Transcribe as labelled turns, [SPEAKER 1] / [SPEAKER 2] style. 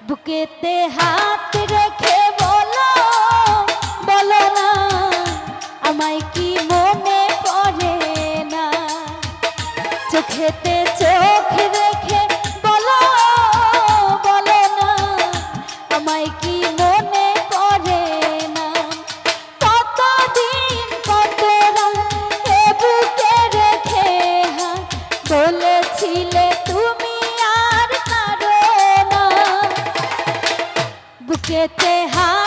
[SPEAKER 1] বুকেতে হাত রেখে বলো বলো না আমায় কি মনে পড়ে না চোখেতে চোখ রেখে বলো বলো না আমায় কি মনে পড়ে না কতদিন কত রাত এ বুকে রেখে হাত বলেছিলে তুমি আর কারো না বুকেতে হাত